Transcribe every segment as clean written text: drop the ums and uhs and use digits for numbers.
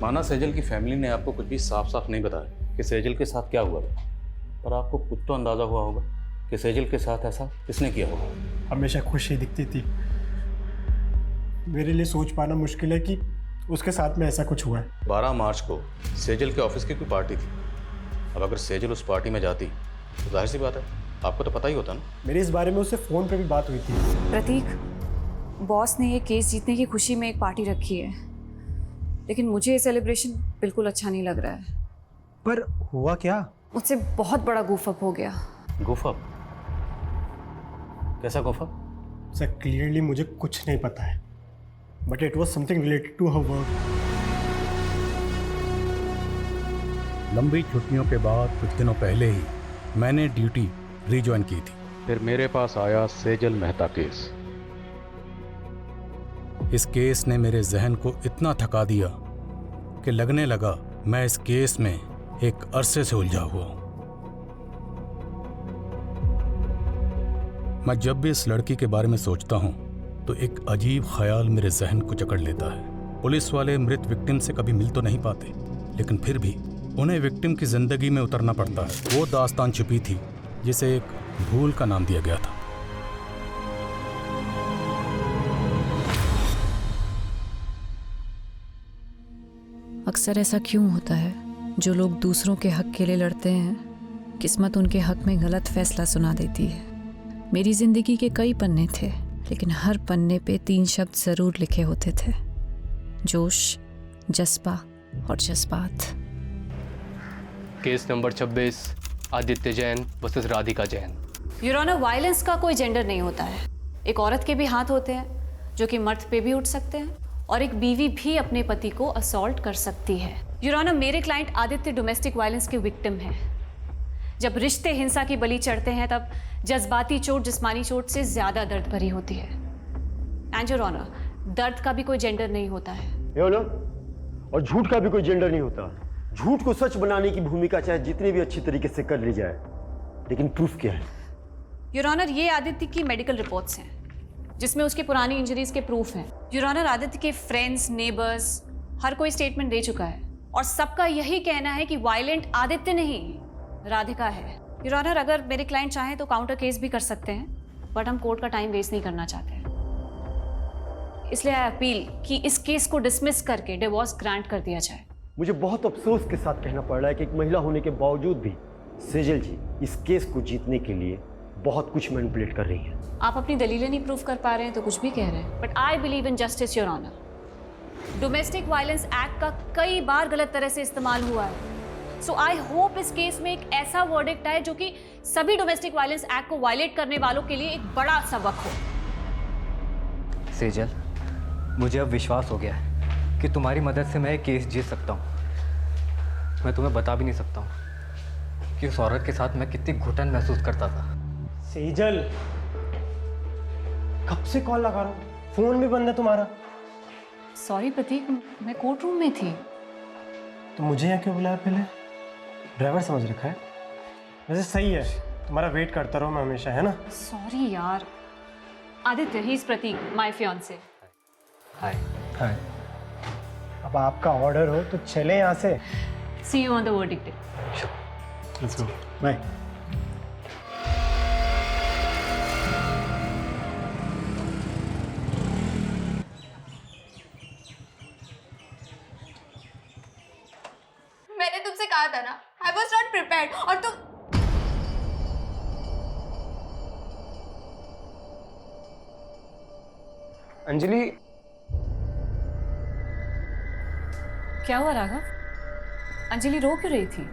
माना सेजल की फैमिली ने आपको कुछ भी साफ साफ नहीं बताया कि सेजल के साथ क्या हुआ था, पर आपको कुछ तो अंदाजा हुआ होगा कि सेजल के साथ ऐसा किसने किया होगा। हमेशा खुश ही दिखती थी। मेरे लिए सोच पाना मुश्किल है कि उसके साथ में ऐसा कुछ हुआ है। 12 मार्च को सेजल के ऑफिस की कोई पार्टी थी। अब अगर सेजल उस पार्टी में जाती तो जाहिर सी बात है आपको तो पता ही होता ना। मेरी इस बारे में उससे फ़ोन पे भी बात हुई थी। प्रतीक, बॉस ने ये केस जीतने की खुशी में एक पार्टी रखी है, लेकिन मुझे ये सेलिब्रेशन बिल्कुल अच्छा नहीं लग रहा है। पर हुआ क्या? मुझसे बहुत बड़ा गूफअप हो गया। गूफअप? कैसा गूफअप? सर क्लियरली मुझे कुछ नहीं पता है, but it was something related to her work. लंबी छुट्टियों के बाद कुछ दिनों पहले ही मैंने ड्यूटी रीज्वाइन की थी। फिर मेरे पास आया सेजल मेहता केस। इस केस ने मेरे जहन को इतना थका दिया कि लगने लगा मैं इस केस में एक अरसे से उलझा हुआ हूं। मैं जब भी इस लड़की के बारे में सोचता हूं तो एक अजीब ख्याल मेरे जहन को जकड़ लेता है। पुलिस वाले मृत विक्टिम से कभी मिल तो नहीं पाते, लेकिन फिर भी उन्हें विक्टिम की जिंदगी में उतरना पड़ता है। वो दास्तान छुपी थी जिसे एक भूल का नाम दिया गया था। अक्सर ऐसा क्यों होता है, जो लोग दूसरों के हक के लिए लड़ते हैं, किस्मत उनके हक में गलत फैसला सुना देती है। मेरी जिंदगी के कई पन्ने थे, लेकिन हर पन्ने पे 3 शब्द जरूर लिखे होते थे: जोश, जज्बा और जज्बात। Case number 26, Aditya Jain versus Radhika Jain. Your honour, violence का कोई जेंडर नहीं होता है। एक औरत के भी हाथ होते हैं जो कि मर्द पे भी उठ सकते हैं, और एक बीवी भी अपने पति को असॉल्ट कर सकती है। योर ऑनर, मेरे क्लाइंट आदित्य डोमेस्टिक वायलेंस के विक्टिम हैं। जब रिश्ते हिंसा की बलि चढ़ते हैं तब जज्बाती चोट जिस्मानी चोट से ज्यादा दर्द भरी होती है। एंड योर ऑनर, दर्द का भी कोई जेंडर नहीं होता है। और झूठ का भी कोई जेंडर नहीं होता। झूठ को सच बनाने की भूमिका चाहे जितनी भी अच्छी तरीके से कर ली जाए, लेकिन प्रूफ क्या है? योर ऑनर, ये आदित्य की मेडिकल रिपोर्ट्स हैं जिसमें उसकी पुरानी इंजरीज के प्रूफ हैं। योर ऑनर, आदित्य के फ्रेंड्स, नेबर्स हर कोई स्टेटमेंट दे चुका है और सबका यही कहना है कि वायलेंट आदित्य नहीं, राधिका है। योर ऑनर, अगर मेरे क्लाइंट चाहें तो काउंटर केस भी कर सकते हैं, बट हम कोर्ट का टाइम वेस्ट नहीं करना चाहते हैं। इसलिए आई अपील कि इस केस को डिसमिस करके डिवोर्स ग्रांट कर दिया जाए। मुझे बहुत अफसोस के साथ कहना पड़ रहा है कि एक महिला होने के बावजूद भी सेजल जी इस केस को जीतने के लिए बहुत कुछ मैनिपुलेट कर रही हैं। आप अपनी दलीलें नहीं प्रूव कर पा रहे हैं तो कुछ भी कह रहे हैं, but I believe in justice your honour. Domestic violence act का कई बार गलत तरह से इस्तेमाल हुआ है, सो आई होप इस केस में एक ऐसा वर्डिक्ट आए जो कि सभी डोमेस्टिक वायलेंस एक्ट को वायलेट करने वालों के लिए एक बड़ा सबक हो। सेजल, मुझे अब विश्वास हो गया है कि तुम्हारी मदद से मैं एक केस जीत सकता हूँ। मैं तुम्हें बता भी नहीं सकता हूँ कि उस औरत के साथ मैं कितनी घुटन महसूस करता था। सेजल, कब से कॉल लगा रहा हूँ, फोन भी बंद है तुम्हारा। सॉरी प्रतीक, मैं कोर्ट रूम में थी। तो मुझे यहाँ क्यों बुलाया? पहले ड्राइवर समझ रखा है। वैसे सही है, तुम्हारा वेट करता रहूँ मैं हमेशा, है ना? सॉरी यार। Aditya, he is Prateek, my fiancee. Hi. हाँ, अब आपका ऑर्डर हो तो चले यहाँ से। See you on the verdict day. Let's go, bye. मैंने तुमसे कहा था ना, I was not prepared। और तुम अंजलि, क्या हुआ राघव? अंजलि रो क्यों रही थी?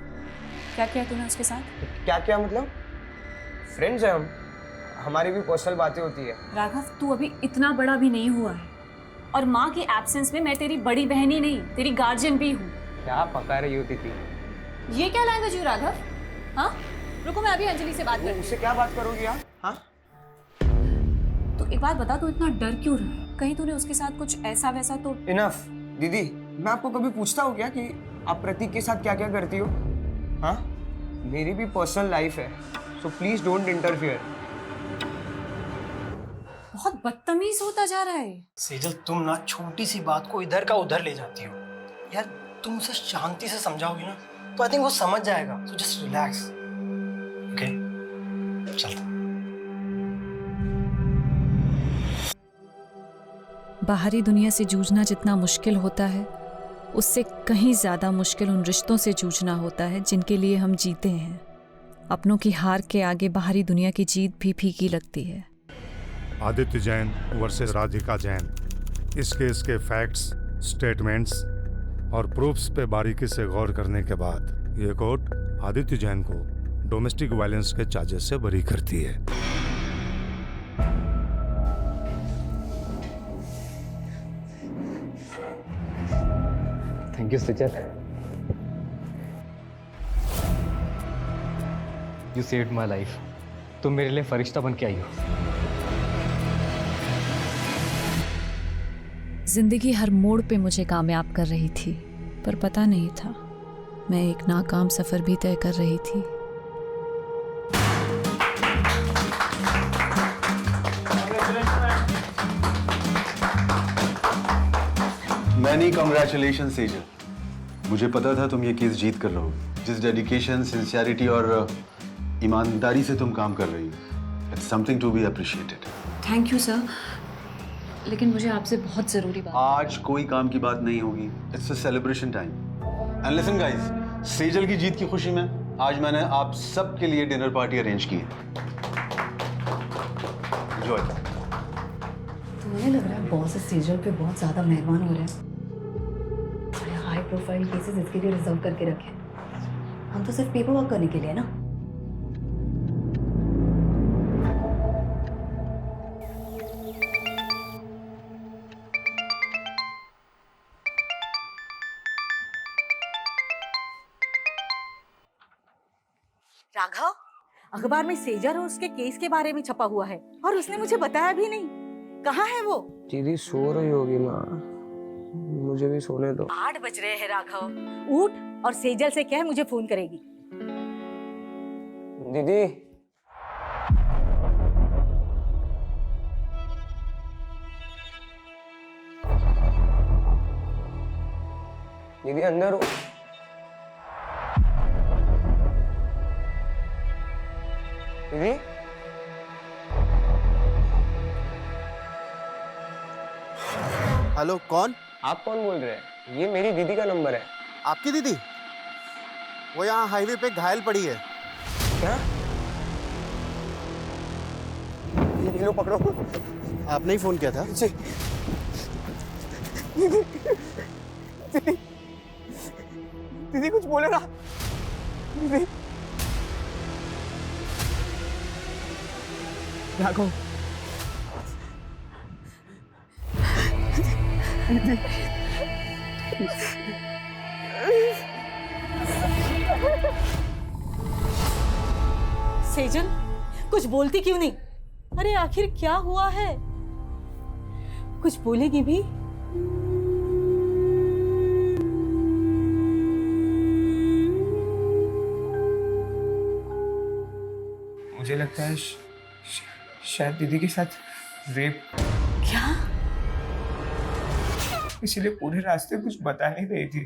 क्या किया तूने उसके साथ? क्या क्या मतलब? फ्रेंड्स हैं हम, हमारी भी पर्सनल बातें होती है। राघव, तू अभी इतना बड़ा भी नहीं हुआ है, और माँ की एब्सेंस में मैं तेरी बड़ी बहन ही नहीं, तेरी गार्जियन भी हूँ। क्या पका रही होती थी? ये क्या लैंग्वेज हुई राघव? हाँ, रुको मैं अभी अंजलि से बात करती उससे क्या बात करोगी आप? हाँ, तो एक बात बता, तू इतना डर क्यों रहा है? कहीं तूने उसके साथ कुछ ऐसा वैसा तो? इनफ दीदी, मैं आपको कभी पूछता हूँ क्या कि आप प्रतीक के साथ क्या क्या करती हो? हाँ, मेरी भी पर्सनल लाइफ है, सो प्लीज डोंट इंटरफियर। बहुत बदतमीज होता जा रहा है। सेजल, तुम ना छोटी सी बात को इधर का उधर ले जाती हो। यार तुम उसे शांति से समझाओगी ना तो आई थिंक वो समझ जाएगा। So just relax, okay? चलता। बाहरी दुनिया से जूझना जितना मुश्किल होता है, उससे कहीं ज़्यादा मुश्किल उन रिश्तों से जूझना होता है जिनके लिए हम जीते हैं। अपनों की हार के आगे बाहरी दुनिया की जीत भी फीकी लगती है। आदित्य जैन वर्सेस राधिका जैन। इस केस के फैक्ट्स, स्टेटमेंट्स और प्रूफ्स पे बारीकी से गौर करने के बाद ये कोर्ट आदित्य जैन को डोमेस्टिक वायलेंस के चार्जेस से बरी करती है। Thank you Sejal, you saved my life. तुम मेरे लिए फरिश्ता बन के आई हो। जिंदगी हर मोड़ पे मुझे कामयाब कर रही थी, पर पता नहीं था मैं एक नाकाम सफर भी तय कर रही थी। Many congratulation Sejal. मुझे पता था तुम ये केस जीत कर रहोगे। जिस डेडिकेशन, सिंसियरिटी और ईमानदारी से तुम काम कर रही हो, it's something to be appreciated. Thank you sir, लेकिन मुझे आपसे बहुत ज़रूरी बात। आज कोई काम की बात नहीं होगी। It's a celebration time. And listen guys, Sejal की जीत की खुशी में आज मैंने आप सब के लिए डिनर पार्टी अरेंज की है। एंजॉय। तुम्हें लग रहा है बॉस इस सेजल पे बहुत ज़्यादा मेहरबान हो रहे हैं। हाई प्रोफाइल केसेस इसके लिए रिजर्व करके रखे। हम तो सिर्फ पेपर वर्क करने के लिए ना। राघव, अखबार में सेजल और उसके केस के बारे में छपा हुआ है और उसने मुझे बताया भी नहीं। कहाँ है वो? दीदी सो रही होगी माँ, मुझे भी सोने दो। 8 बज रहे हैं राघव, उठ और सेजल से कह मुझे फोन करेगी। दीदी दीदी अंदर हो। दीदी हेलो, कौन? आप कौन बोल रहे हैं? ये मेरी दीदी का नंबर है। आपकी दीदी? वो यहाँ हाईवे पे घायल पड़ी है। क्या? ये लो पकड़ो। आपने ही फोन किया था? दीदी दीदी कुछ बोले ना। दीदी राघव, सेजल, कुछ बोलती क्यों नहीं? अरे आखिर क्या हुआ है? कुछ बोलेगी भी? मुझे लगता है शायद दीदी के साथ रेप। क्या? इसीलिए पूरे रास्ते कुछ बता नहीं रही थी।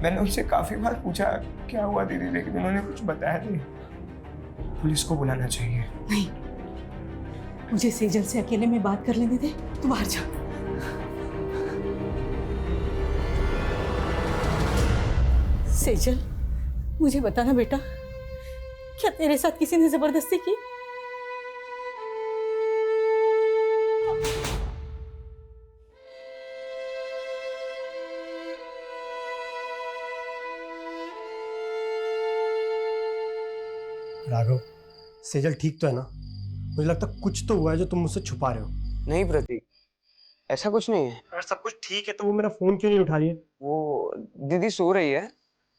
मैंने उनसे काफी बार पूछा क्या हुआ दीदी, लेकिन उन्होंने कुछ बताया नहीं। पुलिस को बुलाना चाहिए। नहीं, मुझे सेजल से अकेले में बात कर लेने दे। तू बाहर जा। सेजल, मुझे बताना बेटा, क्या तेरे साथ किसी ने जबरदस्ती की? राघव, सेजल ठीक तो है ना? मुझे लगता है कुछ तो हुआ है जो तुम मुझसे छुपा रहे हो। नहीं प्रतीक, ऐसा कुछ नहीं है। अगर सब कुछ ठीक है तो वो मेरा फोन क्यों नहीं उठा रही है? वो दीदी सो रही है,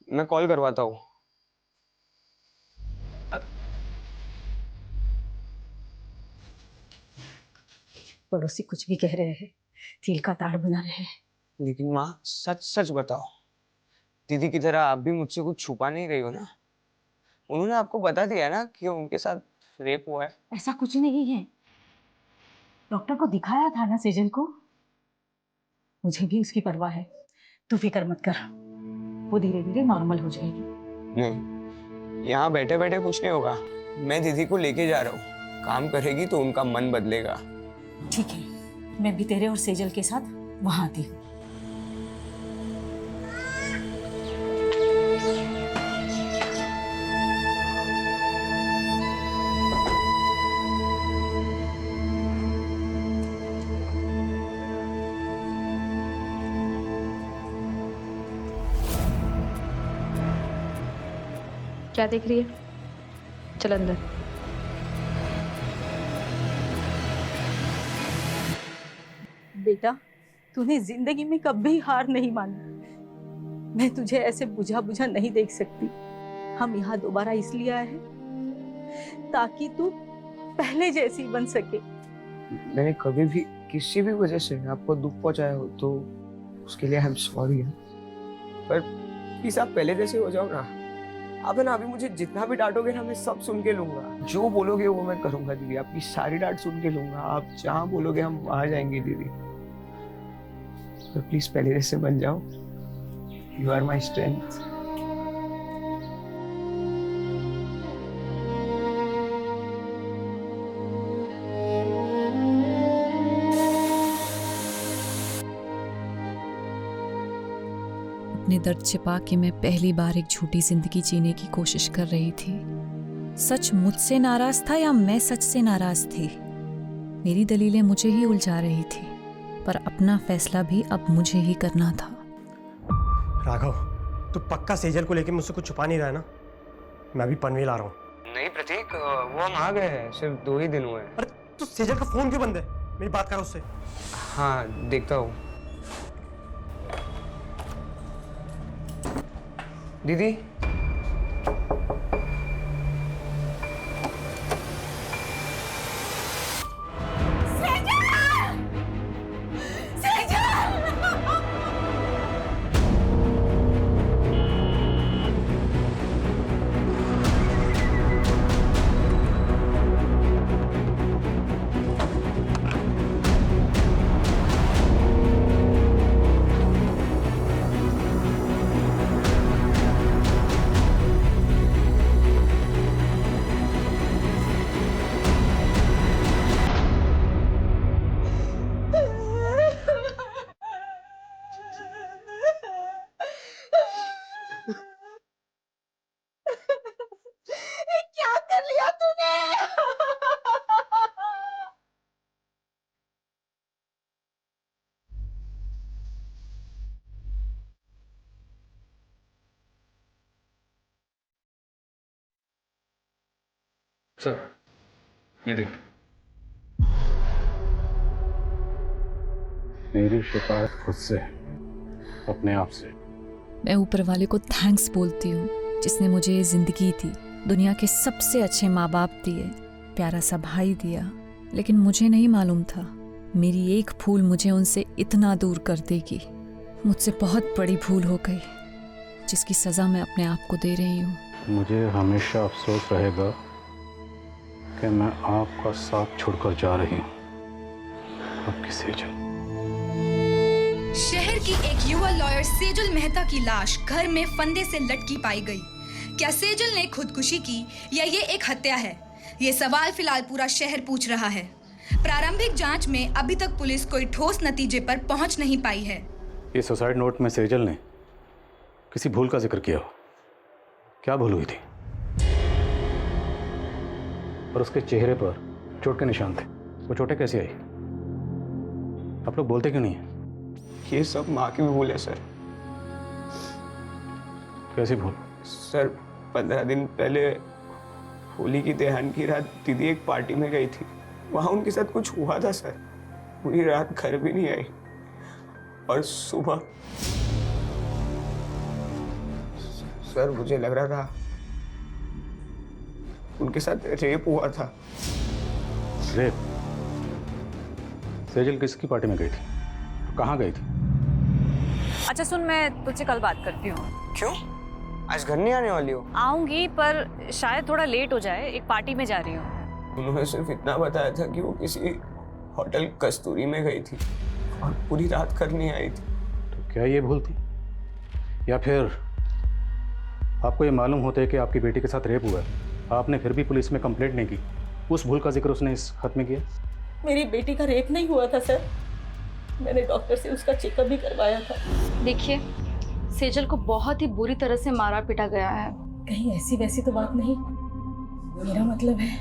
मैं कॉल करवाता हूँ। पड़ोसी कुछ भी कह रहे हैं, तिल का ताड़ बना रहे हैं। लेकिन माँ सच सच बताओ, दीदी की तरह आप भी मुझसे कुछ छुपा नहीं रही हो ना? उन्होंने आपको बता दिया ना कि उनके साथ रेप हुआ है। ऐसा कुछ नहीं है, डॉक्टर को दिखाया था ना सेजल को। मुझे भी उसकी परवाह है, तू फिक्र मत कर। वो धीरे धीरे नॉर्मल हो जाएगी। नहीं, यहाँ बैठे बैठे कुछ नहीं होगा। मैं दीदी को लेके जा रहा हूँ, काम करेगी तो उनका मन बदलेगा। ठीक है, मैं भी तेरे और सेजल के साथ वहां आती हूँ। क्या देख रही है? चल अंदर। बेटा, तूने जिंदगी में कभी हार नहीं मानी। मैं तुझे ऐसे बुझा बुझा नहीं देख सकती। हम यहाँ दोबारा इसलिए आए हैं ताकि तू पहले जैसी बन सके। मैंने कभी भी किसी भी वजह से आपको दुख पहुंचाया हो तो उसके लिए आई एम सॉरी। पर प्लीज आप पहले जैसे हो जाओ ना। आप है ना, अभी मुझे जितना भी डांटोगे ना, मैं सब सुन के लूंगा। जो बोलोगे वो मैं करूंगा दीदी। आपकी सारी डांट सुन के लूंगा। आप जहाँ बोलोगे हम वहां जाएंगे दीदी। तो प्लीज पहले जैसे बन जाओ। You are my strength. अपने दर्द छिपा के मैं पहली बार एक झूठी जिंदगी जीने की कोशिश कर रही थी। सच मुझसे नाराज था या मैं सच से नाराज थी? मेरी दलीलें मुझे ही उलझा रही थी, पर अपना फैसला भी अब मुझे ही करना था। राघव, तू पक्का सेजल को लेके मुझसे कुछ छुपा नहीं रहा है ना? मैं भी पनवेल आ रहा हूँ। नहीं प्रतीक, वो हम आ गए हैं, सिर्फ 2 ही दिन हुए हैं। अरे तू सेजल का फोन क्यों बंद है? मेरी बात कर उससे। हाँ देखता हूँ। दीदी, क्या कर लिया तूने? सर, ये देख। मेरी शिकायत खुद से, अपने आप से। मैं ऊपर वाले को थैंक्स बोलती हूँ जिसने मुझे ये जिंदगी दी, दुनिया के सबसे अच्छे माँ बाप दिए, प्यारा सा भाई दिया। लेकिन मुझे नहीं मालूम था मेरी एक भूल मुझे उनसे इतना दूर कर देगी। मुझसे बहुत बड़ी भूल हो गई जिसकी सज़ा मैं अपने आप को दे रही हूँ। मुझे हमेशा अफसोस रहेगा कि मैं आपका साथ छोड़कर जा रही हूँ। आपकी सेजल। शहर की एक युवा लॉयर सेजल मेहता की लाश घर में फंदे से लटकी पाई गई। क्या सेजल ने खुदकुशी की या ये एक हत्या है? ये सवाल फिलहाल पूरा शहर पूछ रहा है। प्रारंभिक जांच में अभी तक पुलिस कोई ठोस नतीजे पर पहुंच नहीं पाई है। ये सुसाइड नोट में सेजल ने किसी भूल का जिक्र किया हो। क्या भूल हुई थी? और उसके चेहरे पर चोट के निशान थे। वो चोटें कैसी आई? आप लोग बोलते क्यों नहीं है? ये सब माँ की भी भूल है सर। कैसी भूल? सर 15 दिन पहले होली की त्योहार की रात दीदी एक पार्टी में गई थी। वहाँ उनके साथ कुछ हुआ था सर। पूरी रात घर भी नहीं आई और सुबह सर मुझे लग रहा था उनके साथ रेप हुआ था। रेप? सेजल किसकी पार्टी में गई थी? कहाँ गई थी? अच्छा सुन, मैं तुझसे कल बात करती हूँ। क्यों? आज घर नहीं आने वाली हो? आऊंगी, पर शायद थोड़ा लेट हो जाए। एक पार्टी में जा रही हूँ। उन्होंने सिर्फ इतना बताया था कि वो किसी होटल कस्तूरी में गई थी और पूरी रात घर नहीं आई थी। तो क्या ये भूल थी या फिर आपको ये मालूम होता है कि आपकी बेटी के साथ रेप हुआ है, आपने फिर भी पुलिस में कंप्लेंट नहीं की। उस भूल का जिक्र उसने इस खत में किया। मेरी बेटी का रेप नहीं हुआ था सर, मैंने डॉक्टर से उसका चेकअप भी करवाया था। देखिए, सेजल को बहुत ही बुरी तरह से मारा पीटा गया है। कहीं ऐसी वैसी तो बात नहीं, मेरा मतलब है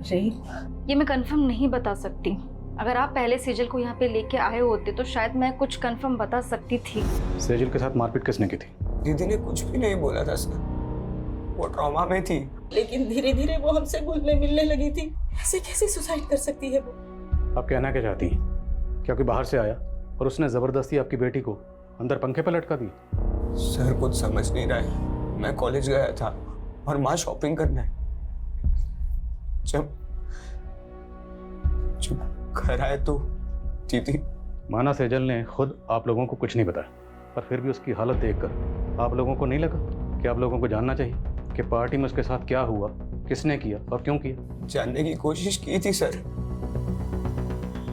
रेप। ये मैं कंफर्म नहीं बता सकती। अगर आप पहले सेजल को यहाँ पे लेके आए होते तो शायद मैं कुछ कंफर्म बता सकती थी। सेजल के साथ मारपीट किसने की थी? दीदी ने कुछ भी नहीं बोला था सर, वो ट्रॉमा में थी। लेकिन धीरे धीरे वो हमसे घुलने मिलने लगी थी। ऐसे कैसे सुसाइड कर सकती है वो? आप कहना क्या चाहती हैं? क्या कोई बाहर से आया और उसने ज़बरदस्ती आपकी बेटी को अंदर पंखे पर लटका दी? सर कुछ समझ नहीं रहा है। मैं कॉलेज गया था और माँ शॉपिंग करना है। जब घर आए तो दीदी। माना सेजल ने खुद आप लोगों को कुछ नहीं बताया, पर फिर भी उसकी हालत देखकर आप लोगों को नहीं लगा कि आप लोगों को जानना चाहिए कि पार्टी में उसके साथ क्या हुआ, किसने किया और क्यों किया? जानने की कोशिश की थी सर,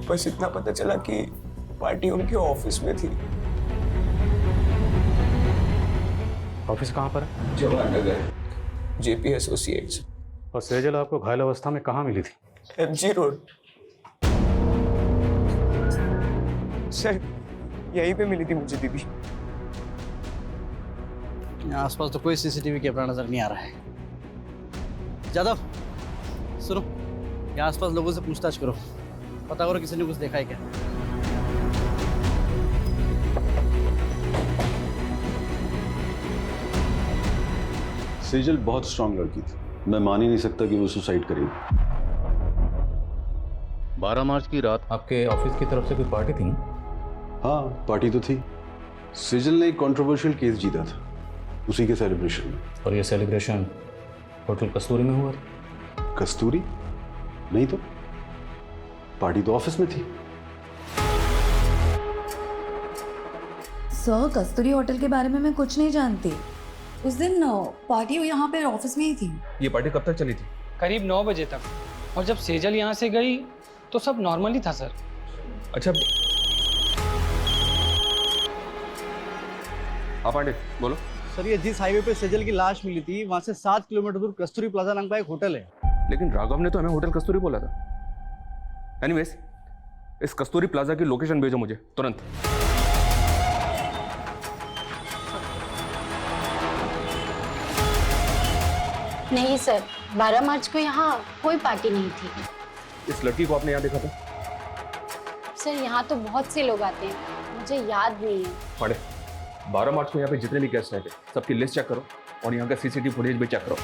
बस इतना पता चला कि पार्टी उनके ऑफिस में थी। ऑफिस कहाँ पर है? Jawahar Nagar, JP associates. और सेजल आपको घायल अवस्था में कहाँ मिली थी? MG road. सर यहीं पे मिली थी मुझे दीदी। आसपास तो कोई सीसीटीवी कैमरा नजर नहीं आ रहा है। जादव सुनो, यहाँ आसपास लोगों से पूछताछ करो, पता करो किसी ने कुछ देखा है क्या। सेजल बहुत स्ट्रांग लड़की थी, मैं मान ही नहीं सकता कि वो सुसाइड करेगी। 12 मार्च की रात आपके ऑफिस की तरफ से कोई पार्टी थी ना? हाँ, पार्टी तो थी। सेजल ने एक कंट्रोवर्शियल केस जीता था, उसी के सेलिब्रेशन में। और ये सेलिब्रेशन होटल कस्तूरी में हुआ था? कस्तूरी? नहीं तो, पार्टी तो ऑफिस में थी। सर, कस्तूरी होटल के बारे में मैं कुछ नहीं जानती। उस दिन पार्टी यहाँ पे ऑफिस में ही थी। ये पार्टी कब तक चली थी? करीब 9 बजे तक। और जब सेजल यहाँ से गई तो सब नॉर्मली था सर। अच्छा, हाँ पांडे बोलो। सर, ये जिस हाईवे पे सेजल की लाश मिली थी वहाँ से 7 किलोमीटर दूर कस्तूरी प्लाजा नाम का एक होटल है। लेकिन राघव ने तो हमें होटल कस्तूरी बोला था। एनीवेज, इस कस्तूरी प्लाजा की लोकेशन भेजो मुझे तुरंत। नहीं सर, 12 मार्च को यहाँ कोई पार्टी नहीं थी। इस लड़की को आपने यहाँ देखा था? सर यहाँ तो बहुत से लोग आते हैं, मुझे याद नहीं है। पांडे, 12 मार्च को यहाँ पे जितने भी गेस्ट आए थे सबकी लिस्ट चेक करो और यहाँ का सीसीटीवी फुटेज भी चेक करो।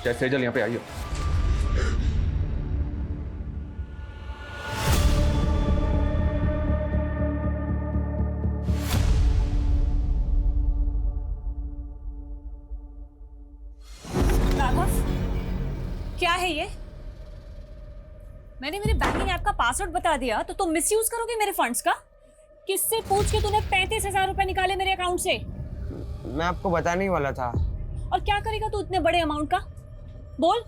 चाहे सेजल यहाँ पे आई हो। राघव, क्या है ये? मैंने मेरे बैंकिंग ऐप का पासवर्ड बता दिया तो तुम मिसयूज करोगे मेरे फंड्स का? किससे पूछ के तूने 35,000 रुपए निकाले मेरे अकाउंट से? मैं आपको बताने ही वाला था। और क्या करेगा तू इतने बड़े अमाउंट का? बोल।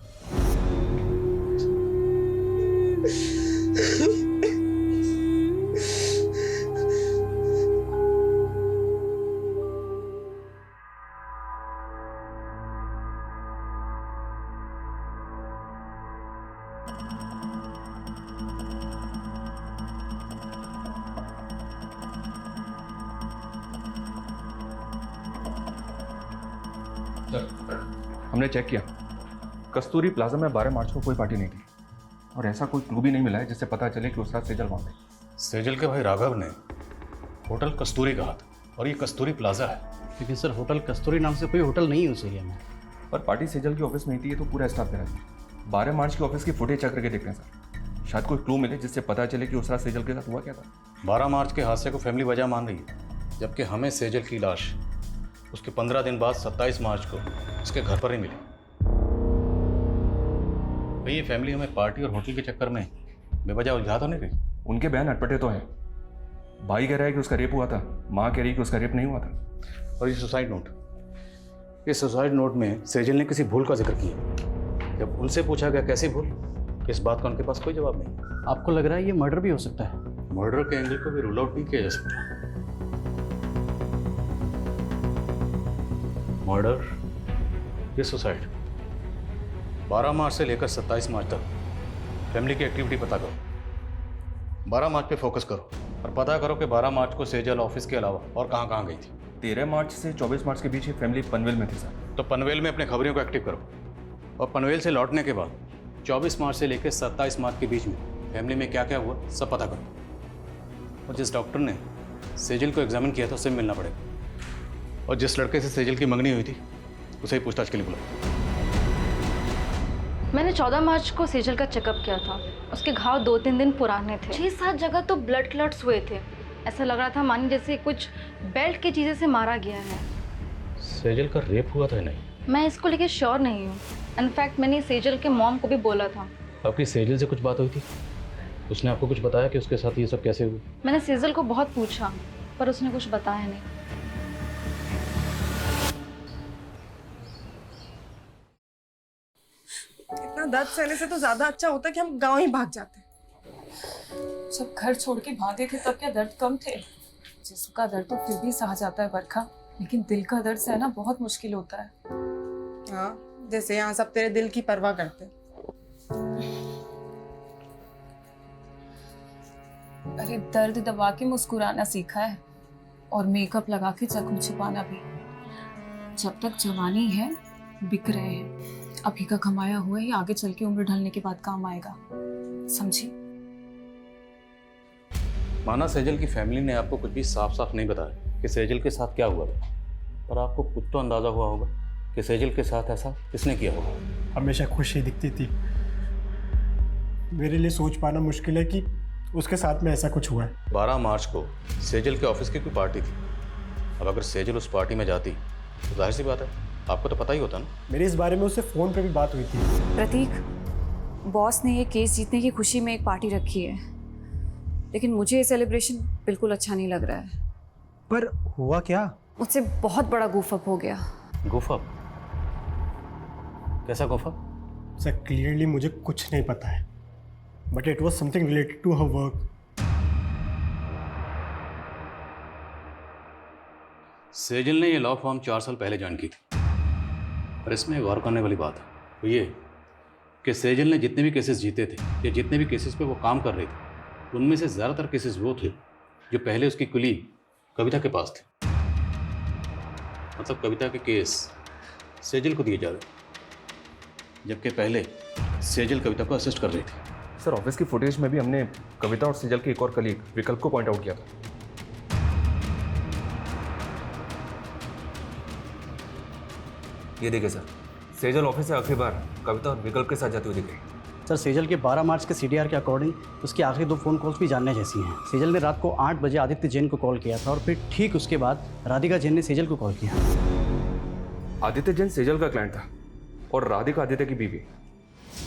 हमने चेक किया, कस्तूरी प्लाजा में 12 मार्च को कोई पार्टी नहीं थी और ऐसा कोई क्लू भी नहीं मिला है जिससे पता चले कि उस रात सेजल वहाँ थी। सेजल के भाई राघव ने होटल कस्तूरी कहा था और ये कस्तूरी प्लाजा है। लेकिन सर, होटल कस्तूरी नाम से कोई होटल नहीं है उस एरिया में। पर पार्टी सेजल की ऑफिस में ही थी, ये तो पूरा स्टाफ कह रहा था। 12 मार्च की ऑफिस की फुटेज चेक करके देख रहे हैं सर, शायद कोई क्लू मिले जिससे पता चले कि उस रात सेजल के साथ हुआ क्या था। 12 मार्च के हादसे को फैमिली वजह मान रही है, जबकि हमें सेजल की लाश उसके 15 दिन बाद 27 मार्च को उसके घर पर ही मिली। भाई ये फैमिली हमें पार्टी और होटल के चक्कर में बेवजह उलझा तो नहीं रही? उनके बयान अटपटे तो हैं। भाई कह रहा है कि उसका रेप हुआ था, माँ कह रही है कि उसका रेप नहीं हुआ था। और ये सुसाइड नोट, इस सुसाइड नोट में सेजल ने किसी भूल का जिक्र किया। जब उनसे पूछा गया कैसी भूल, इस बात का उनके पास कोई जवाब नहीं। आपको लग रहा है ये मर्डर भी हो सकता है? मर्डर के एंगल को भी रूल आउट नहीं किया जा सकता। मर्डर या सुसाइड? 12 मार्च से लेकर 27 मार्च तक फैमिली की एक्टिविटी पता करो। 12 मार्च पे फोकस करो और पता करो कि 12 मार्च को सेजल ऑफिस के अलावा और कहाँ कहाँ गई थी। 13 मार्च से 24 मार्च के बीच ये फैमिली पनवेल में थी सर। तो पनवेल में अपने खबरियों को एक्टिव करो और पनवेल से लौटने के बाद 24 मार्च से लेकर 27 मार्च के बीच में फैमिली में क्या क्या हुआ सब पता करो। और जिस डॉक्टर ने सेजल को एग्जामिन किया था उससे मिलना पड़ेगा और जिस लड़के से सेजल की मंगनी हुई थी उसे ही पूछताछ के लिए बुलाओ। मैंने 14 मार्च को सेजल का चेकअप किया था। उसके घाव 2-3 दिन पुराने थे। 6-7 जगह तो ब्लड क्लॉट्स हुए थे। ऐसा लग रहा था मानी जैसे कुछ बेल्ट की चीज़ें से मारा गया है। सेजल का रेप हुआ था नहीं? मैं इसको लेके श्योर नहीं हूँ। इनफैक्ट मैंने सेजल के मॉम को भी बोला था। आपकी सेजल से कुछ बात हुई थी? उसने आपको कुछ बताया कि उसके साथ ये सब कैसे हुआ? मैंने सेजल को बहुत पूछा पर उसने कुछ बताया नहीं। इतना दर्द सहने से तो ज्यादा अच्छा होता कि हम गांव ही भाग जाते। जब घर छोड़ के भागे थे तब क्या दर्द कम थे? जिस्म का दर्द तो फिर भी सहा जाता है बरखा, लेकिन दिल का दर्द सहना बहुत मुश्किल होता है। हाँ, जैसे यहाँ सब तेरे दिल की परवाह करते। अरे दर्द दबा के मुस्कुराना सीखा है और मेकअप लगा के जख्म छुपाना भी। जब तक जवानी है बिक रहे हैं। अभी का कमाया हुआ ही आगे चल के उम्र ढलने के बाद काम आएगा, समझी? माना सेजल की फैमिली ने आपको कुछ भी साफ साफ नहीं बताया कि सेजल के साथ क्या हुआ था, पर आपको कुछ तो अंदाजा हुआ होगा कि सेजल के साथ ऐसा किसने किया होगा। हमेशा खुश ही दिखती थी। मेरे लिए सोच पाना मुश्किल है कि उसके साथ में ऐसा कुछ हुआ है। 12 मार्च को सेजल के ऑफिस की कोई पार्टी थी। अब अगर सेजल उस पार्टी में जाती तो जाहिर सी बात है आपको तो पता ही होता ना। मेरी इस बारे में उससे फ़ोन पे भी बात हुई थी। प्रतीक, बॉस ने ये केस जीतने की खुशी में एक पार्टी रखी है, लेकिन मुझे ये सेलिब्रेशन बिल्कुल अच्छा नहीं लग रहा है। पर हुआ क्या? मुझसे बहुत बड़ा goof up हो गया। goof up? कैसा goof up? सर क्लियरली मुझे कुछ नहीं पता है, but it was something related to her work. Sejal ने ये लॉ फॉर्म 4 साल पहले ज्वाइन की थी, पर इसमें गौर करने वाली बात है वो ये कि सेजल ने जितने भी केसेस जीते थे या जितने भी केसेस पे वो काम कर रही थी, उनमें से ज़्यादातर केसेस वो थे जो पहले उसकी कुलीग कविता के पास थे। मतलब कविता के केस सेजल को दिए जा रहे, जबकि पहले सेजल कविता को असिस्ट कर रही थी। सर ऑफिस की फुटेज में भी हमने कविता और सेजल के एक और कलीग विकल्प को पॉइंट आउट किया था। ये देखिए सर, सेजल ऑफिस से आखिरी बार कविता और विकल्प के साथ जाती हुई दिख रही। सर सेजल के 12 मार्च के CDR के अकॉर्डिंग उसकी आखिरी 2 फ़ोन कॉल्स भी जानने जैसी हैं। सेजल ने रात को 8 बजे आदित्य जैन को कॉल किया था और फिर ठीक उसके बाद राधिका जैन ने सेजल को कॉल किया। आदित्य जैन सेजल का क्लाइंट था और राधिका आदित्य की बीवी।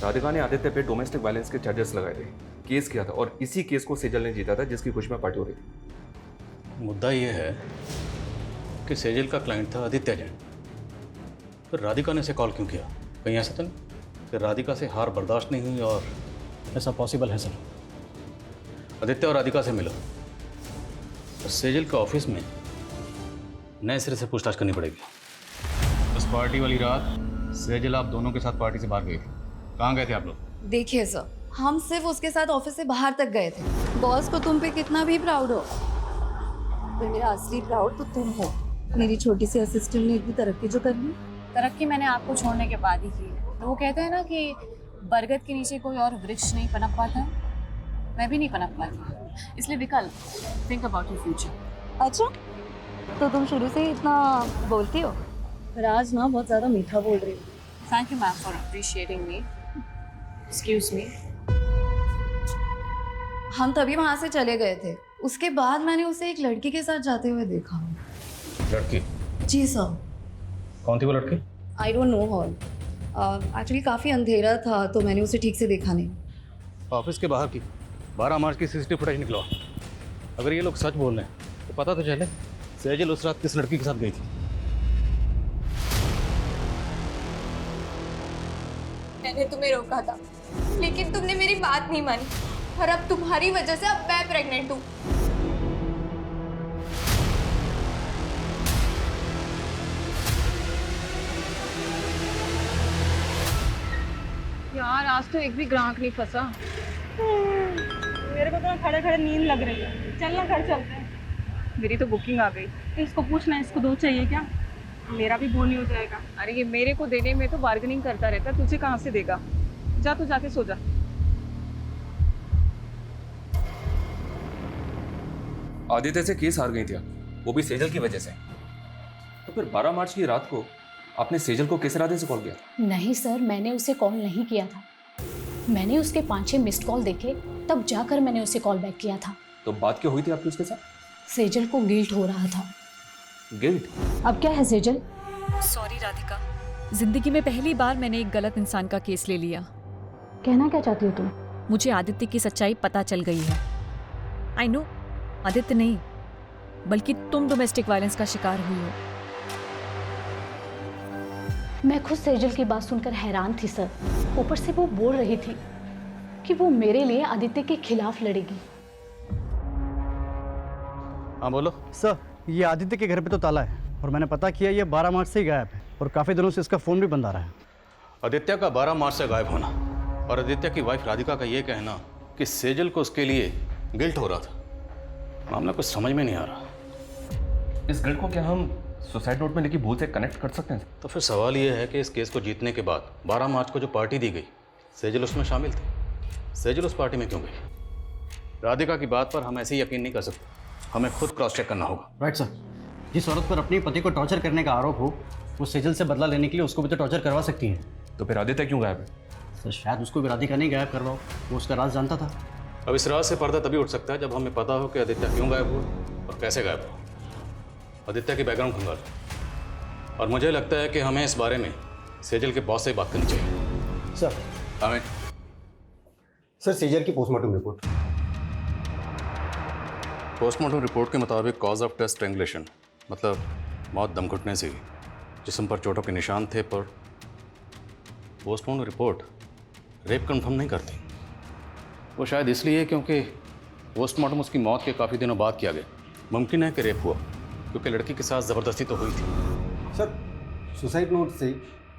राधिका ने आदित्य पे डोमेस्टिक वायलेंस के चार्जेस लगाए थे, केस किया था और इसी केस को सेजल ने जीता था जिसकी खुशी में पार्टी हो रही थी। मुद्दा ये है कि सेजल का क्लाइंट था आदित्य जैन, फिर राधिका ने इसे कॉल क्यों किया? कहीं ऐसा तो नहीं कि राधिका से हार बर्दाश्त नहीं हुई और ऐसा पॉसिबल है सर। आदित्य और राधिका से मिलो और सेजल के ऑफिस में नए सिरे से पूछताछ करनी पड़ेगी। उस पार्टी वाली रात सेजल आप दोनों के साथ पार्टी से बाहर गई थी, कहाँ गए थे आप लोग? देखिए सर, हम सिर्फ उसके साथ ऑफिस से बाहर तक गए थे। बॉस को तुम पे कितना भी प्राउड हो, पर मेरा असली प्राउड तो तुम हो। मेरी छोटी सी असिस्टेंट ने इतनी तरक्की जो करनी। तरक्की मैंने आपको छोड़ने के बाद ही की है। तो वो कहते हैं ना कि बरगद के नीचे कोई और वृक्ष नहीं पनप पाता, मैं भी नहीं पनप पाती। इसलिए विकल्प, थिंक अबाउट योर फ्यूचर। अच्छा, तो तुम शुरू से ही इतना बोलती हो, पर आज ना बहुत ज़्यादा मीठा बोल रही हो। Thank you ma'am for appreciating me. Excuse me. हम तभी वहाँ से चले गए थे। उसके बाद मैंने उसे एक लड़की के साथ जाते हुए देखा। लड़की? जी सर। कौन थी वो लड़की? I don't know hall. Actually काफ़ी अंधेरा था तो मैंने उसे ठीक से देखा नहीं। ऑफिस के बाहर की 12 मार्च की CCTV फुटेज निकलवा। अगर ये लोग सच बोल रहे हैं तो पता तो चले सेजल उस रात किस लड़की के साथ गई थी। मैंने तुम्हें रोका था, लेकिन तुमने मेरी बात नहीं मानी और अब तुम्हारी वजह से अब मैं प्रेग्नेंट हूँ। यार आज तो एक भी ग्राहक नहीं फंसा। मेरे को तो खड़े खड़े नींद लग रही है, चलना घर चलते हैं। मेरी तो बुकिंग आ गई। इसको पूछना, इसको 2 चाहिए क्या? मेरा भी बोल नहीं हो जाएगा। अरे ये मेरे को देने में तो बार्गेनिंग करता रहता, तुझे कहाँ से देगा? जा तू जाके सो जा। आदित्य से केस हार गई थी, वो भी सेजल की वजह से। तो फिर 12 मार्च की रात को आपने सेजल को किस इरादे से कॉल किया? नहीं सर, मैंने उसे कॉल नहीं किया था। मैंने उसके 5-6 मिस्ड कॉल देखे, तब जाकर मैंने उसे कॉल बैक किया था। तो बात क्या हुई थी आपकी उसके साथ? सेजल को गिल्ट हो रहा था। गिल्ट? अब क्या है सेजल? सॉरी राधिका, जिंदगी में पहली बार मैंने एक गलत इंसान का केस ले लिया। कहना क्या चाहती हो तुम? मुझे आदित्य की सच्चाई पता चल गई है। आई नो, आदित्य नहीं बल्कि तुम डोमेस्टिक वायलेंस का शिकार हुई हो। मैं खुद सेजल की बात सुनकर हैरान थी सर। ऊपर से वो बोल रही थी कि वो मेरे लिए आदित्य के खिलाफ लड़ेगी। हाँ बोलो। सर, ये आदित्य के घर पे तो ताला है और मैंने पता किया ये 12 मार्च से ही गायब है और काफ़ी दिनों से इसका फ़ोन भी बंद आ रहा है। आदित्य का 12 मार्च से गायब होना और आदित्य की वाइफ राधिका का ये कहना कि सेजल को उसके लिए गिल्ट हो रहा था, मामला कुछ समझ में नहीं आ रहा। इस गिल्ट को क्या हम सुसाइड नोट में लिखी भूल से कनेक्ट कर सकते हैं? तो फिर सवाल ये है कि इस केस को जीतने के बाद 12 मार्च को जो पार्टी दी गई, सेजल उसमें शामिल थी। सेजल उस पार्टी में क्यों गई? राधिका की बात पर हम ऐसे ही यकीन नहीं कर सकते, हमें खुद क्रॉस चेक करना होगा। Right sir. जिस औरत पर अपने पति को टॉर्चर करने का आरोप हो, वो सेजल से बदला लेने के लिए उसको भी तो टॉर्चर करवा सकती है। तो फिर आदित्य क्यों गायब है? सर, शायद उसको भी राधिका नहीं गायब करवाओ, वो उसका राज जानता था। अब इस राज से पर्दा तभी उठ सकता है जब हमें पता हो कि आदित्य क्यों गायब हुआ और कैसे गायब हुआ। आदित्य की बैकग्राउंड खंगालो और मुझे लगता है कि हमें इस बारे में सेजल के बॉस से बात करनी चाहिए। सर। हमें सर, सेजल की पोस्टमार्टम रिपोर्ट। पोस्टमार्टम रिपोर्ट के मुताबिक कॉज ऑफ डेथ स्ट्रैंगुलेशन, मतलब मौत दम घुटने से। जिस्म पर चोटों के निशान थे, पर पोस्टमार्टम रिपोर्ट रेप कंफर्म नहीं करती। वो शायद इसलिए क्योंकि पोस्टमार्टम उसकी मौत के काफ़ी दिनों बाद किया गया। मुमकिन है कि रेप हुआ क्योंकि लड़की के साथ ज़बरदस्ती तो हुई थी। सर, सुसाइड नोट से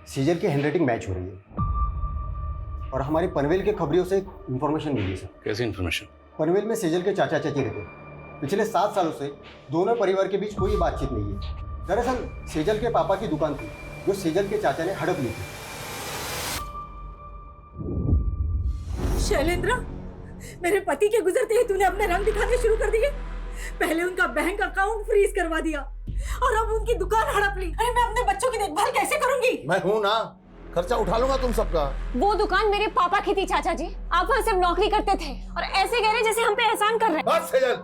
सेजल की हैंडराइटिंग मैच हो रही है और हमारी पनवेल के खबरियों से इन्फॉर्मेशन मिली सर। कैसी इन्फॉर्मेशन? पनवेल में सेजल के चाचा चाची रहते हैं। पिछले 7 सालों से दोनों परिवार के बीच कोई बातचीत नहीं है। दरअसल सेजल के पापा की दुकान थी जो सेजल के चाचा ने हड़प ली थी। शैलेंद्र, मेरे पति के गुजरते ही तूने अपने रंग दिखाने शुरू कर दिए। पहले उनका बैंक अकाउंट फ्रीज करवा दिया और अब उनकी दुकान हड़प ली। अरे मैं अपने बच्चों की देखभाल कैसे करूंगी? मैं हूं ना, खर्चा उठा लूंगा तुम सबका। वो दुकान मेरे पापा की थी चाचा जी, आप वहाँ सिर्फ नौकरी करते थे और ऐसे कह रहे जैसे हम पे एहसान कर रहे हैं। बस सेजल,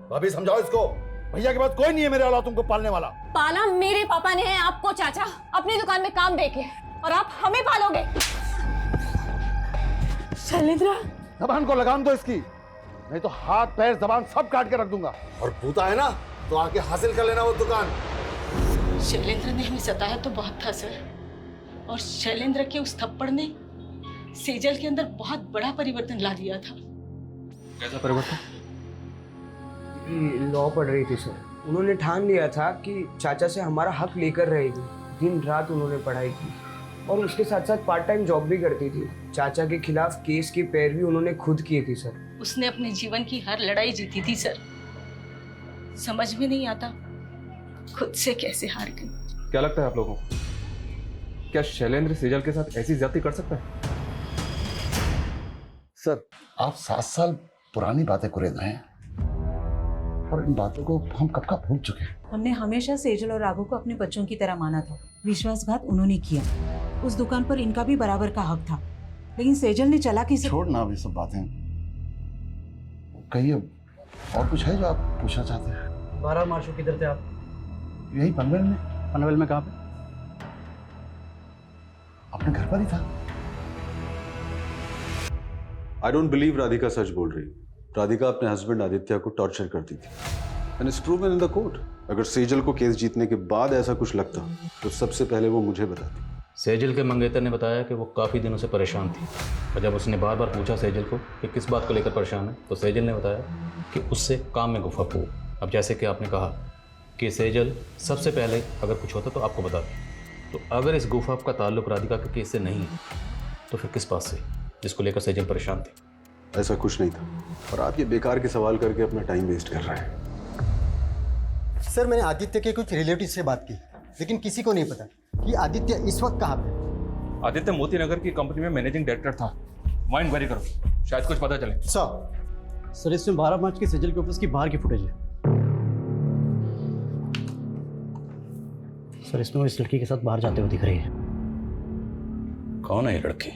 भाभी समझाओ इसको। भैया के बाद कोई नहीं है मेरे अलावा तुमको पालने वाला। पाला मेरे पापा ने है आपको चाचा, अपनी दुकान में काम देके, और आप हमें पालोगे। शैलेंद्र, जबान को लगाम दो इसकी, नहीं तो हाथ पैर जबान सब काट के रख दूंगा। और भूता है ना तो आके हासिल कर लेना वो दुकान। शैलेंद्र ने हमें सताया तो बहुत था सर, और शैलेंद्र के उस थप्पड़ ने सेजल के अंदर बहुत बड़ा परिवर्तन ला दिया था। कैसा परिवर्तन? लॉ पढ़ रही थी सर। उन्होंने ठान लिया था कि चाचा से हमारा हक लेकर रहेगी। दिन रात उन्होंने पढ़ाई की और उसके साथ साथ पार्ट टाइम जॉब भी करती थी। चाचा के खिलाफ केस की पैरवी उन्होंने खुद की थी सर। उसने अपने जीवन की हर लड़ाई जीती थी सर। समझ में नहीं आता खुद से कैसे हार गई। क्या लगता है आप लोगों को, क्या शैलेंद्र सेजल के साथ ऐसी ज्यादती कर सकता है? सर, आप 7 साल पुरानी बातें कुरेद रहे हैं और इन बातों को हम कब का भूल चुके हैं। हमने हमेशा सेजल और राघव को अपने बच्चों की तरह माना था। विश्वासघात उन्होंने किया। उस दुकान पर इनका भी बराबर का हक था, लेकिन सेजल ने चालाकी से। छोड़ ना अब ये सब बातें, कहिए और कुछ है जो आप पूछना चाहते हैं? 12 मार्च को किधर थे आप? यही पनवेल में। पनवेल में कहाँ पे? अपने घर पर ही था। आई डोंट बिलीव राधिका सच बोल रही। राधिका अपने हस्बैंड आदित्य को टॉर्चर करती थी and it's proven in the court. अगर सेजल को केस जीतने के बाद ऐसा कुछ लगता तो सबसे पहले वो मुझे बताती। सेजल के मंगेतर ने बताया कि वो काफ़ी दिनों से परेशान थी और जब उसने बार बार पूछा सेजल को कि किस बात को लेकर परेशान है, तो सेजल ने बताया कि उससे काम में गुफ्तगू हो। अब जैसे कि आपने कहा कि सेजल सबसे पहले अगर कुछ होता तो आपको बताती, तो अगर इस गुफ्तगू का ताल्लुक राधिका के केस से नहीं है तो फिर किस बात से, जिसको लेकर सेजल परेशान थी? ऐसा कुछ नहीं था, और आप ये बेकार के सवाल करके अपना टाइम वेस्ट कर रहे हैं। सर मैंने आदित्य के कुछ रिलेटिव से बात की, लेकिन किसी को नहीं पता कि आदित्य इस वक्त कहाँ पे। आदित्य मोती नगर की कंपनी में मैनेजिंग डायरेक्टर था, वहाँ इंक्वायरी करो, शायद कुछ पता चले। सर इसमें 12 मार्च के सेजल के ऑफिस की बाहर की फुटेज है। सर इसमें वो इस लड़की के साथ बाहर जाते हुए दिख रही है। कौन है ये लड़की?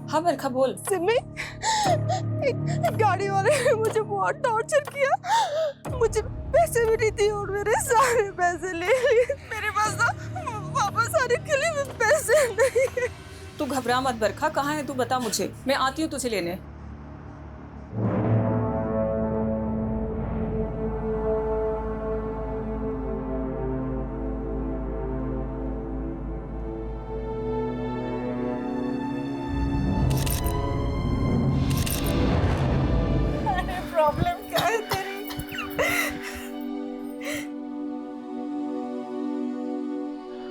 हाँ बरखा बोल। सिमी, एक गाड़ी वाले ने मुझे बहुत टॉर्चर किया, मुझे पैसे भी नहीं दिए और मेरे सारे पैसे ले लिए। मेरे पास तो वापस आने के लिए भी पैसे नहीं है। तू घबरा मत बरखा, कहाँ है तू बता मुझे, मैं आती हूँ तुझे लेने। प्रॉब्लम क्या है तेरी?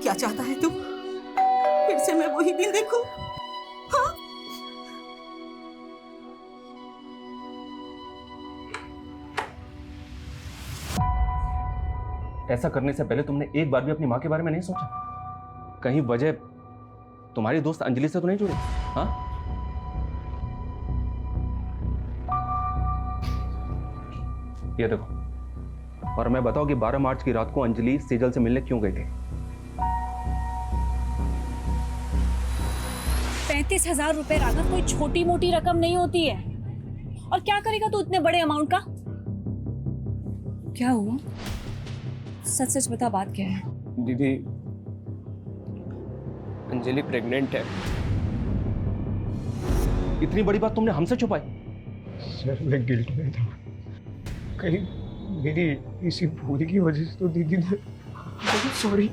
क्या चाहता है तू? फिर से मैं वही दिन देखूं? हाँ? ऐसा करने से पहले तुमने एक बार भी अपनी माँ के बारे में नहीं सोचा? कहीं वजह तुम्हारी दोस्त अंजलि से तो नहीं जुड़ी? हाँ? ये देखो, और मैं बताऊं कि 12 मार्च की रात को अंजलि सेजल से मिलने क्यों गई थी? 35,000 रुपए राघव कोई छोटी मोटी रकम नहीं होती है। और क्या करेगा तू इतने बड़े अमाउंट का? क्या हुआ? सच सच बता, बात क्या है? दीदी अंजलि प्रेग्नेंट है। इतनी बड़ी बात तुमने हमसे छुपाई? सर मैं गिल्ट में था, कहीं मेरी इसी भूल की वजह से तो दीदी ने। सॉरी।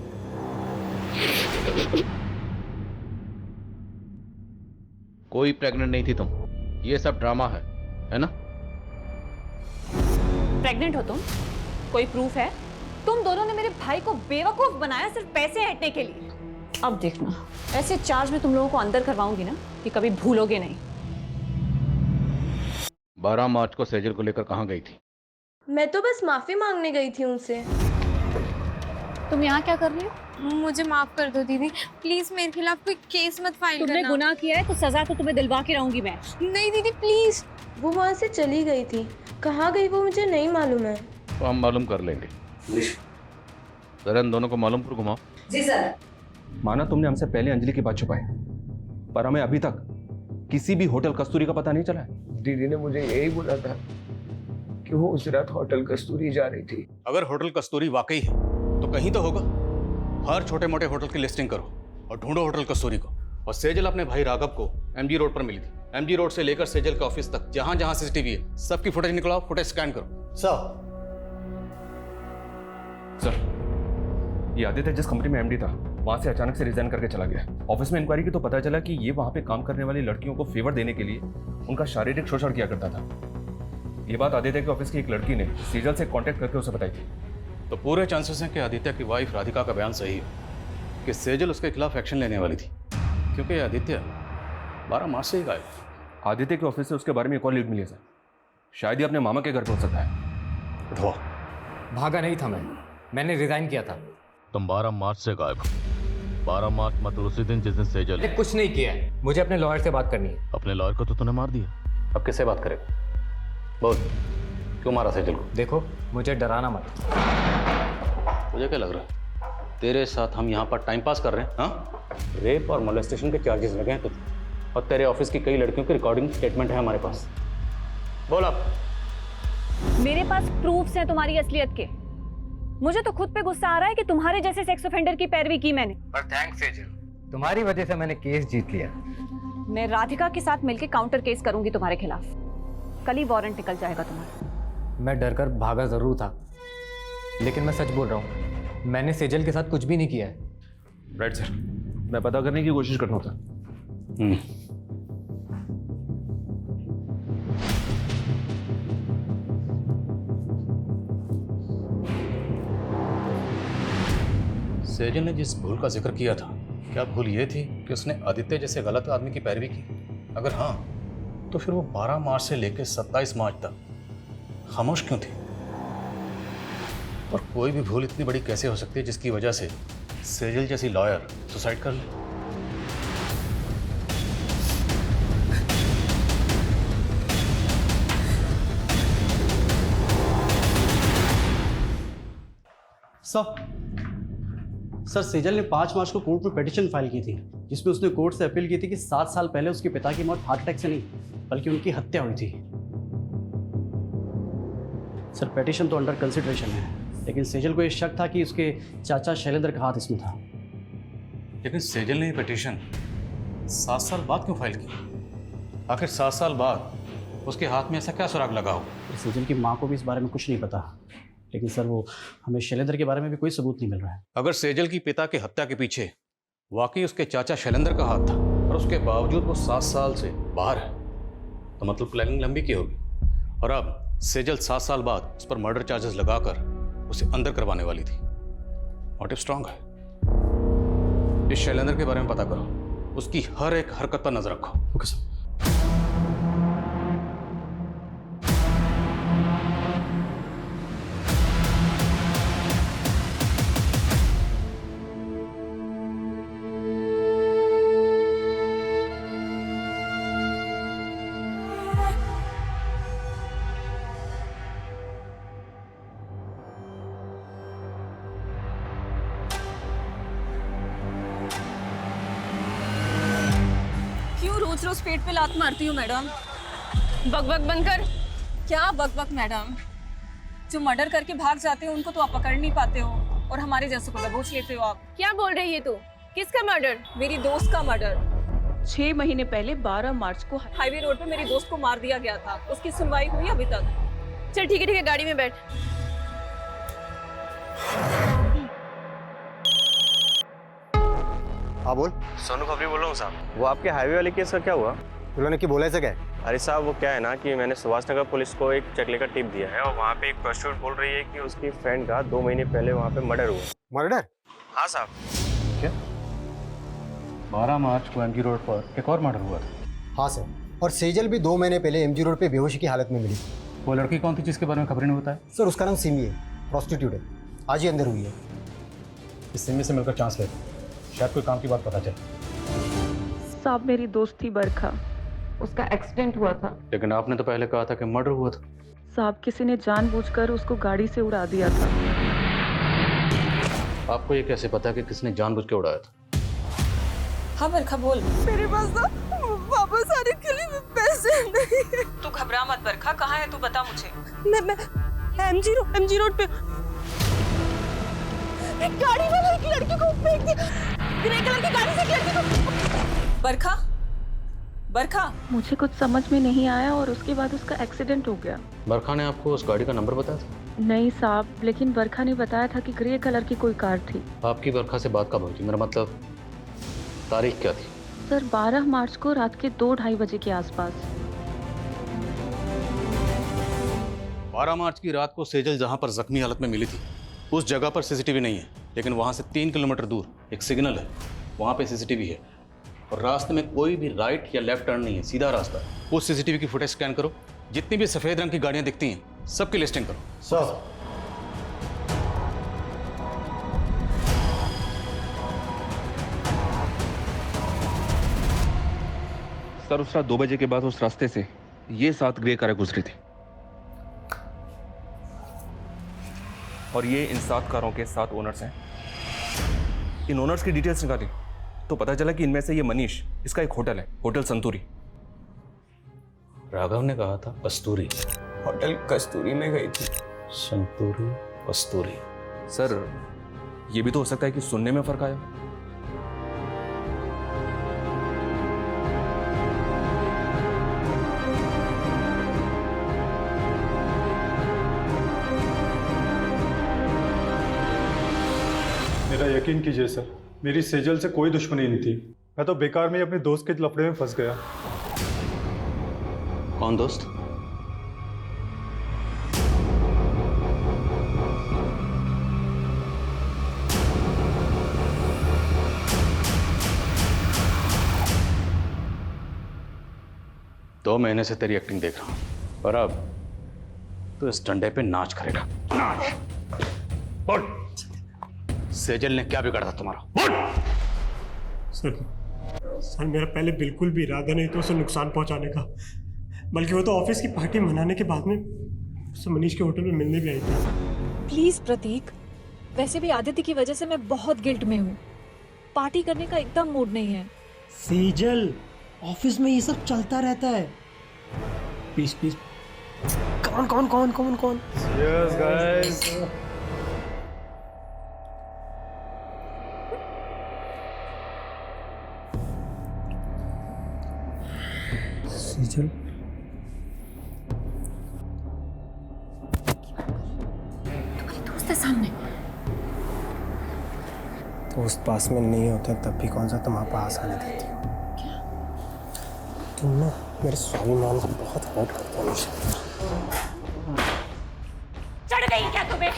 कोई प्रेग्नेंट नहीं थी तुम, ये सब ड्रामा है ना? प्रेग्नेंट हो तुम? कोई प्रूफ है? तुम दोनों ने मेरे भाई को बेवकूफ बनाया सिर्फ पैसे हटने के लिए। अब देखना, ऐसे चार्ज में तुम लोगों को अंदर करवाऊंगी ना कि कभी भूलोगे नहीं। 12 मार्च को सेजल को लेकर कहाँ गई थी? मैं तो बस माफी मांगने गई थी उनसे। तुम यहाँ क्या कर रही हो? मुझे माफ कर दो दीदी, प्लीज मेरे खिलाफ कोई केस मत फाइल करना। तुमने गुनाह किया है तो सजा तो तुम्हें दिलवा के रहूंगी मैं। नहीं दीदी प्लीज। वो वहाँ से चली गई थी, कहाँ गई वो मुझे नहीं मालूम है। तो हम मालूम कर लेंगे। जरा इन दोनों को मालूम पर घुमाओ। जी सर। माना तुमने हमसे पहले अंजलि की बात छुपाई, पर हमें अभी तक किसी भी होटल कस्तूरी का पता नहीं चला है। दीदी ने मुझे यही बोला था कि वो उस रात होटल कस्तूरी जा रही थी। अगर होटल कस्तूरी वाकई है तो कहीं तो होगा। हर छोटे मोटे होटल की लिस्टिंग करो और ढूंढो होटल कस्तूरी को। और सेजल अपने भाई राघव को एमजी रोड पर मिली थी। एमजी रोड से लेकर सेजल के ऑफिस तक जहां जहां सीसीटीवी है, सबकी फुटेज निकलाओ, फुटेज स्कैन करो। सर, ये आदित्य जिस कंपनी में एमडी था वहां से अचानक से रिजाइन करके चला गया। ऑफिस में इंक्वायरी की तो पता चला कि ये वहां पे काम करने वाली लड़कियों को फेवर देने के लिए उनका शारीरिक शोषण किया करता था। ये बात आदित्य के ऑफिस की एक लड़की ने सेजल से कांटेक्ट करके उसे बताई थी। तो पूरे चांसेस हैं कि आदित्य की वाइफ राधिका का बयान सही है कि सेजल उसके खिलाफ एक्शन लेने वाली थी, क्योंकि आदित्य 12 मार्च से ही गायब। आदित्य के ऑफिस से उसके बारे में एक और लीड मिली है सर। शायद ही अपने मामा के घर पहुंच सकता है। उठो। भागा नहीं था मैंने रिजाइन किया था। तुम 12 मार्च से गायब हो। 12 मार्च मतलब उसी दिन जिस दिन सेजल। मैंने कुछ नहीं किया है, मुझे अपने लॉयर से बात करनी है। अपने लॉयर को तो तूने मार दिया। अब किससे बात करेगा? बोल, क्यों मारा सेजल को? देखो मुझे डराना मत। मुझे क्या लग रहा है तेरे साथ हम यहाँ पर टाइम पास कर रहे हैं? हाँ, रेप और मोलेस्टेशन के चार्जेस लगे हैं तुझे, और तेरे ऑफिस की कई लड़कियों की रिकॉर्डिंग स्टेटमेंट है हमारे पास। बोल आप। मेरे पास प्रूफ्स हैं तुम्हारी असलियत के। मुझे तो खुद पे गुस्सा आ रहा है कि तुम्हारे जैसे सेक्स ऑफेंडर की पैरवी की मैंने। पर थैंक्स सेजल, तुम्हारी वजह से मैंने केस जीत लिया। मैं राधिका के साथ मिलकर काउंटर केस करूंगी तुम्हारे खिलाफ। कल ही वारंट निकल जाएगा तुम्हारा। मैं डरकर भागा जरूर था, लेकिन मैं सच बोल रहा हूँ, मैंने सेजल के साथ कुछ भी नहीं किया है। राइट सर, मैं पता करने की कोशिश करता था। सेजल ने जिस भूल का जिक्र किया था, क्या भूल ये थी कि उसने आदित्य जैसे गलत आदमी की पैरवी की? अगर हाँ, तो फिर वो 12 मार्च से लेकर 27 मार्च तक खामोश क्यों थी? और कोई भी भूल इतनी बड़ी कैसे हो सकती है जिसकी वजह से सेजल जैसी लॉयर सुसाइड कर ले? सर सेजल ने 5 मार्च को कोर्ट में पिटीशन फाइल की थी, जिसमें उसने कोर्ट से अपील की थी कि 7 साल पहले उसके पिता की मौत हार्ट अटैक से नहीं बल्कि उनकी हत्या हुई थी। सर पिटीशन तो अंडर कंसिडरेशन है, लेकिन सेजल को ये शक था कि उसके चाचा शैलेंद्र का हाथ इसमें था। लेकिन सेजल ने ये पिटीशन 7 साल बाद क्यों फाइल की? आखिर 7 साल बाद उसके हाथ में ऐसा क्या सुराग लगा हो? सेजल की माँ को भी इस बारे में कुछ नहीं पता, लेकिन सर वो हमें शैलेंद्र के बारे में भी कोई सबूत नहीं मिल रहा है। अगर सेजल की पिता की हत्या के पीछे वाकई उसके चाचा शैलेंद्र का हाथ था और उसके बावजूद वो 7 साल से बाहर है, तो मतलब प्लानिंग लंबी की होगी। और अब सेजल 7 साल बाद उस पर मर्डर चार्जेस लगाकर उसे अंदर करवाने वाली थी। मोटिव स्ट्रांग है। इस शैलेंद्र के बारे में पता करो, उसकी हर एक हरकत पर नजर रखो। Okay sir. रोज रोज पेट पे लात मारती हूँ मैडम। बकबक बनकर। क्या बकबक मैडम? जो मर्डर करके भाग जाते हो उनको तो आप पकड़ नहीं पाते हो और हमारे जैसों को दबोच लेते हो आप। क्या बोल रही है तू? किसका मर्डर? मेरी दोस्त का मर्डर। 6 महीने पहले 12 मार्च को हाईवे रोड पे मेरी दोस्त को मार दिया गया था। उसकी सुनवाई हुई अभी तक? चल ठीक है गाड़ी में बैठ। हाँ बोल। सोनू खबरी बोल रहा हूँ साहब। वो आपके हाईवे वाले केस का क्या हुआ? उन्होंने क्या बोला है? अरे साहब वो क्या है ना कि मैंने सुभाष नगर पुलिस को एक चकले का टिप दिया है और वहाँ पे एक प्रोस्टिट्यूट बोल रही है कि उसकी फ्रेंड का 2 महीने पहले वहाँ पे मर्डर हुआ। मर्डर? हाँ साहब। क्या 12 मार्च को एमजी रोड पर एक और मर्डर हुआ था? हाँ सर, और सेजल भी 2 महीने पहले एमजी रोड पे बेहोशी की हालत में मिली। वो लड़की कौन थी जिसके बारे में खबर नहीं होता है? सर उसका नाम सिमी है, प्रोस्टिट्यूट है, आज ही अंदर हुई है। इस सिमी से मिलकर चांस लेते, शायद कोई काम की बात पता चले। साहब मेरी दोस्त थी बरखा, उसका एक्सीडेंट हुआ था। लेकिन आपने तो पहले कहा था कि मर्डर हुआ था। साहब किसी ने जानबूझकर उसको गाड़ी से उड़ा दिया था। आपको ये कैसे पता कि किसने जानबूझ के उड़ाया था? हाँ बरखा बोल। मेरे पास ना वापस आने के लिए पैसे नहीं है। तू घबरा मत बरखा, कहाँ है तू बता मुझे। मैं एमजी रोड पे एक गाड़ी वाला एक लड़की को फेंक दिया, ग्रे कलर की गाड़ी से एक लड़की को। बरखा बरखा मुझे कुछ समझ में नहीं आया और उसके बाद उसका एक्सीडेंट हो गया। बरखा ने आपको उस गाड़ी का नंबर बताया था? नहीं साहब, लेकिन बरखा ने बताया था कि ग्रे कलर की कोई कार थी। आपकी बरखा से बात कब हुई थी? मेरा मतलब तारीख क्या थी? सर 12 मार्च को रात के 2-2:30 बजे के आसपास। 12 मार्च की रात को सेजल जहां पर जख्मी हालत में मिली थी उस जगह पर सीसीटीवी नहीं है, लेकिन वहां से 3 किलोमीटर दूर एक सिग्नल है, वहां पे सीसीटीवी है। और रास्ते में कोई भी राइट या लेफ्ट टर्न नहीं है, सीधा रास्ता है। उस सीसीटीवी की फुटेज स्कैन करो, जितनी भी सफेद रंग की गाड़ियां दिखती हैं सबकी लिस्टिंग करो। सर सर उस रात 2 बजे के बाद उस रास्ते से ये 7 ग्रे कारें गुजरी थी और ये इन 7 कारों के 7 ओनर्स हैं। इन ओनर्स की डिटेल्स निकाली तो पता चला कि इनमें से ये मनीष, इसका एक होटल है, होटल संतूरी। राघव ने कहा था कस्तूरी। होटल कस्तूरी में गई थी। संतूरी कस्तूरी। सर ये भी तो हो सकता है कि सुनने में फर्क आया। मेरा यकीन कीजिए सर, मेरी सेजल से कोई दुश्मनी नहीं थी। मैं तो बेकार में ही अपने दोस्त के लफड़े में फंस गया। कौन दोस्त? 2 महीने से तेरी एक्टिंग देख रहा हूं, और अब तो इस डंडे पे नाच करेगा। नाच। बोल, सेजल ने क्या बिगाड़ा था तुम्हारा? बोल। सर मेरा पहले बिल्कुल भी इरादा नहीं था उसे नुकसान पहुंचाने का, बल्कि वो तो ऑफिस की पार्टी मनाने के बाद में उससे मनीष के होटल में मिलने भी आई थी। प्लीज प्रतीक, वैसे भी आदित्य की वजह से मैं बहुत गिल्ट में हूँ। पार्टी करने का एकदम मूड नहीं है। सेजल, ऑफिस में ये सब चलता रहता है। Please please. कौन कौन कौन कौन कौन? Cheers, guys. सेजल, दोस्त है सामने। दोस्त पास में नहीं होते तब भी कौन सा तुम्हारे पास आने देती हो? तुम ना मेरे स्वाभिमान को बहुत हर्ट करते हो हमेशा। चढ़ गई क्या तुम्हें?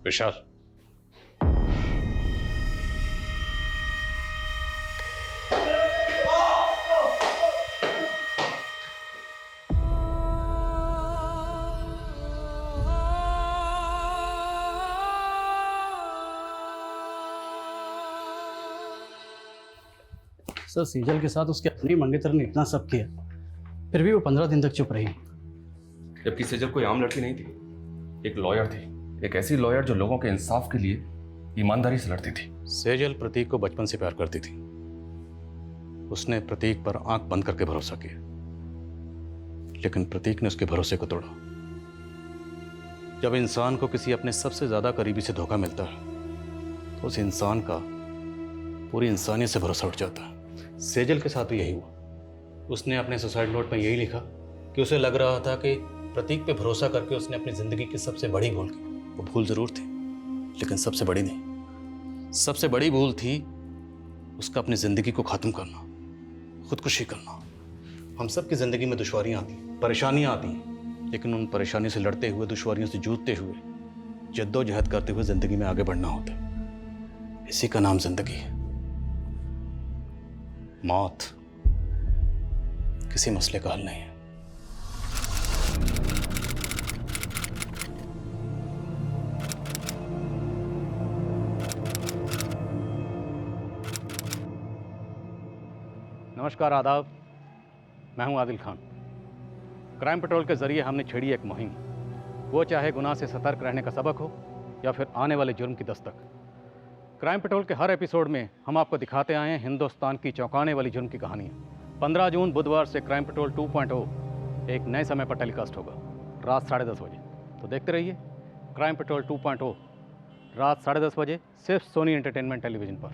विशाल, सर सेजल के साथ उसके अपनी मंगेतर ने इतना सब किया, फिर भी वो 15 दिन तक चुप रही। जबकि सेजल कोई आम लड़की नहीं थी, एक लॉयर थी, एक ऐसी लॉयर जो लोगों के इंसाफ के लिए ईमानदारी से लड़ती थी। सेजल प्रतीक को बचपन से प्यार करती थी। उसने प्रतीक पर आंख बंद करके भरोसा किया, लेकिन प्रतीक ने उसके भरोसे को तोड़ा। जब इंसान को किसी अपने सबसे ज्यादा करीबी से धोखा मिलता है तो उस इंसान का पूरी इंसानियत से भरोसा उठ जाता है। सेजल के साथ भी यही हुआ। उसने अपने सुसाइड नोट में यही लिखा कि उसे लग रहा था कि प्रतीक पे भरोसा करके उसने अपनी जिंदगी की सबसे बड़ी भूल की। वो भूल जरूर थी, लेकिन सबसे बड़ी नहीं। सबसे बड़ी भूल थी उसका अपनी जिंदगी को खत्म करना, खुदकुशी करना। हम सब की जिंदगी में दुश्वारियां आती हैं, परेशानियां आती हैं, लेकिन उन परेशानियों से लड़ते हुए, दुश्वारियों से जूझते हुए, जद्दोजहद करते हुए जिंदगी में आगे बढ़ना होता है। इसी का नाम जिंदगी है। मौत किसी मसले का हल नहीं है। नमस्कार, आदाब। मैं हूं आदिल खान। क्राइम पेट्रोल के जरिए हमने छेड़ी एक मुहिम, वो चाहे गुनाह से सतर्क रहने का सबक हो या फिर आने वाले जुर्म की दस्तक। क्राइम पेट्रोल के हर एपिसोड में हम आपको दिखाते आए हैं हिंदुस्तान की चौंकाने वाली जुर्म की कहानियाँ। 15 जून बुधवार से क्राइम पेट्रोल 2.0 एक नए समय पर टेलीकास्ट होगा, रात 10:30 बजे। तो देखते रहिए क्राइम पेट्रोल 2.0 रात 10:30 बजे, सिर्फ सोनी एंटरटेनमेंट टेलीविजन पर।